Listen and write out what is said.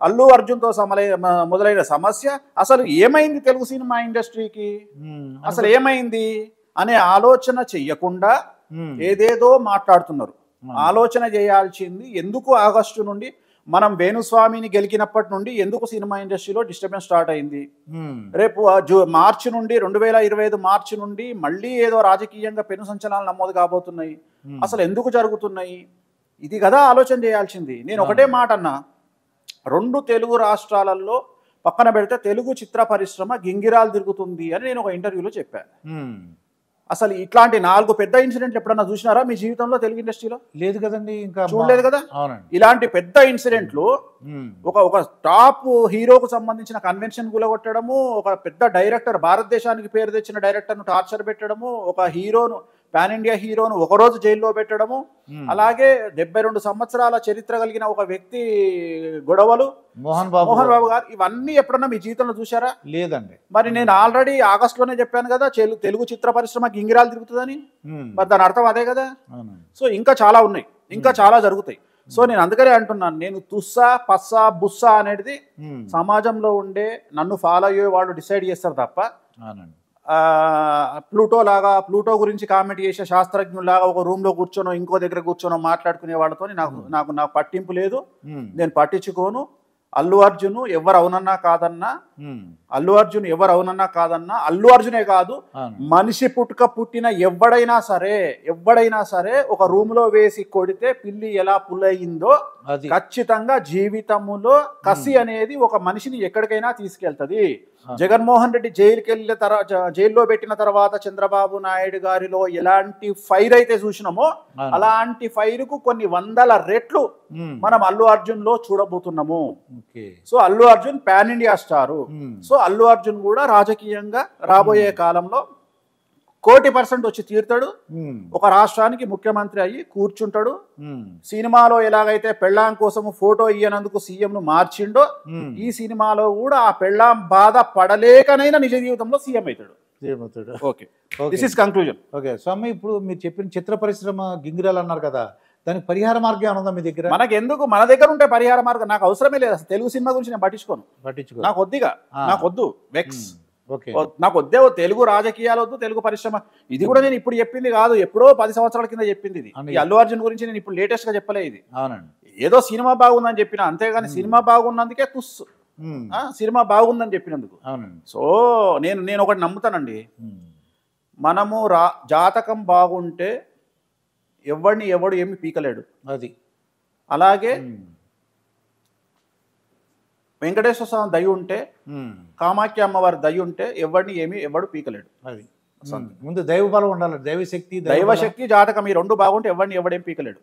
అల్లు అర్జున్తో మొదలైన సమస్య అసలు ఏమైంది తెలుగు సినిమా ఇండస్ట్రీకి, అసలు ఏమైంది అనే ఆలోచన చెయ్యకుండా ఏదేదో మాట్లాడుతున్నారు. ఆలోచన చేయాల్సింది ఎందుకు ఆగస్టు నుండి మనం వేణుస్వామిని గెలికినప్పటి నుండి ఎందుకు సినిమా ఇండస్ట్రీలో డిస్టర్బెన్స్ స్టార్ట్ అయింది, రేపు మార్చి నుండి 2025 మార్చి నుండి మళ్ళీ ఏదో రాజకీయంగా పెను సంచలనాలు నమోదు కాబోతున్నాయి, అసలు ఎందుకు జరుగుతున్నాయి, ఇది కదా ఆలోచన చేయాల్సింది. నేను ఒకటే మాట అన్నా, 2 తెలుగు రాష్ట్రాలలో పక్కన పెడితే తెలుగు చిత్ర పరిశ్రమ గింగిరాలు తిరుగుతుంది అని నేను ఒక ఇంటర్వ్యూలో చెప్పాను. అసలు ఇట్లాంటి 4 పెద్ద ఇన్సిడెంట్లు ఎప్పుడన్నా చూసినారా మీ జీవితంలో తెలుగు ఇండస్ట్రీలో? లేదు కదండి, ఇంకా చూడలేదు కదా. ఇలాంటి పెద్ద ఇన్సిడెంట్లు ఒక టాప్ హీరోకు సంబంధించిన కన్వెన్షన్ గులగొట్టడము, ఒక పెద్ద డైరెక్టర్, భారతదేశానికి పేరు తెచ్చిన డైరెక్టర్ను టార్చర్ పెట్టడము, ఒక హీరోను, పాన్ ఇండియా హీరోను ఒకరోజు జైల్లో పెట్టడము, అలాగే 72 సంవత్సరాల చరిత్ర కలిగిన ఒక వ్యక్తి గొడవలు, మోహన్ బాబు గారు, ఇవన్నీ ఎప్పుడన్నా మీ జీవితంలో చూసారా? లేదండి. మరి నేను ఆల్రెడీ ఆగస్టులోనే చెప్పాను కదా తెలుగు చిత్ర పరిశ్రమ గింగిరాలు తిరుగుతుందని. మరి దాని అర్థం అదే కదా. సో ఇంకా చాలా ఉన్నాయి, ఇంకా చాలా జరుగుతాయి. సో నేను అందుకనే అంటున్నాను, నేను తుస్సా పస్సా బుస్సా అనేది సమాజంలో ఉండే నన్ను ఫాలో అయ్యే వాళ్ళు డిసైడ్ చేస్తారు తప్ప ప్లూటో గురించి కామెంట్ చేసే శాస్త్రజ్ఞులాగా ఒక రూమ్లో కూర్చోనో ఇంకో దగ్గర కూర్చోనో మాట్లాడుకునే వాళ్ళతో నాకు పట్టింపు లేదు, నేను పట్టించుకోను. అల్లు అర్జున్ ఎవరు అవునన్నా కాదన్నా, అల్లు అర్జున్ ఎవరు అవునన్నా కాదన్నా, అల్లు అర్జునే కాదు, మనిషి పుట్టిన ఎవడైనా సరే ఒక రూమ్ లో వేసి కొడితే పిల్లి ఎలా పుల్లయిందో ఖచ్చితంగా జీవితంలో కసి అనేది ఒక మనిషిని ఎక్కడికైనా తీసుకెళ్తది. జగన్మోహన్ రెడ్డి జైల్లో పెట్టిన తర్వాత చంద్రబాబు నాయుడు గారిలో ఎలాంటి ఫైర్ అయితే చూసినామో అలాంటి ఫైర్ కు కొన్ని 100 రెట్లు మనం అల్లు అర్జున్ లో చూడబోతున్నాము. So Allu Arjun pan India star. So Allu Arjun కూడా రాజకీయంగా రాబోయే కాలంలో 1,00,00,000% వచ్చి తీరుతాడు. ఒక రాష్ట్రానికి ముఖ్యమంత్రి అయ్యి కూర్చుంటాడు. సినిమాలో ఎలాగైతే పెళ్ళాం కోసం ఫోటో ఇయ్యనందుకు సీఎం ను మార్చిండో, ఈ సినిమాలో కూడా ఆ పెళ్ళాం బాధ పడలేకనైనా నిజ జీవితంలో సీఎం అవుతాడు. Okay, this is conclusion. Okay స్వామి, ఇప్పుడు మీరు చెప్పిన చిత్ర పరిశ్రమ గింగిరాలు అన్నారు కదా, దానికి పరిహార మార్గం ఏమన్నా మీ దగ్గర? మనకి ఎందుకు, మన దగ్గర ఉంటే పరిహార మార్గం నాకు అవసరమే లేదు. అసలు తెలుగు సినిమా గురించి నేను పట్టించుకోను. నాకు వద్దిగా, నాకు వద్దు వెక్స్, నాకు వద్దే తెలుగు రాజకీయాలు వద్దు, తెలుగు పరిశ్రమ. ఇది కూడా నేను ఇప్పుడు చెప్పింది కాదు, ఎప్పుడో 10 సంవత్సరాల కింద చెప్పింది ఇది. ఈ అల్లు అర్జున్ గురించి నేను ఇప్పుడు లేటెస్ట్ గా చెప్పలే ఇది. ఏదో సినిమా బాగుందని చెప్పిన అంతేగాని సినిమా బాగున్నందుకే తుస్సు, సినిమా బాగుందని చెప్పినందుకు. సో నేను ఒకటి నమ్ముతానండి, మనము జాతకం బాగుంటే ఎవడు ఏమి పీకలేడు. అది అలాగే వెంకటేశ్వర స్వామి దయ ఉంటే, కామాఖ్య అమ్మవారి దయ ఉంటే ఎవడు పీకలేడు. అది ముందు దైవ బలం ఉండాలి, దైవశక్తి, జాతకం ఈ 2 బాగుంటే ఎవడేం పీకలేడు.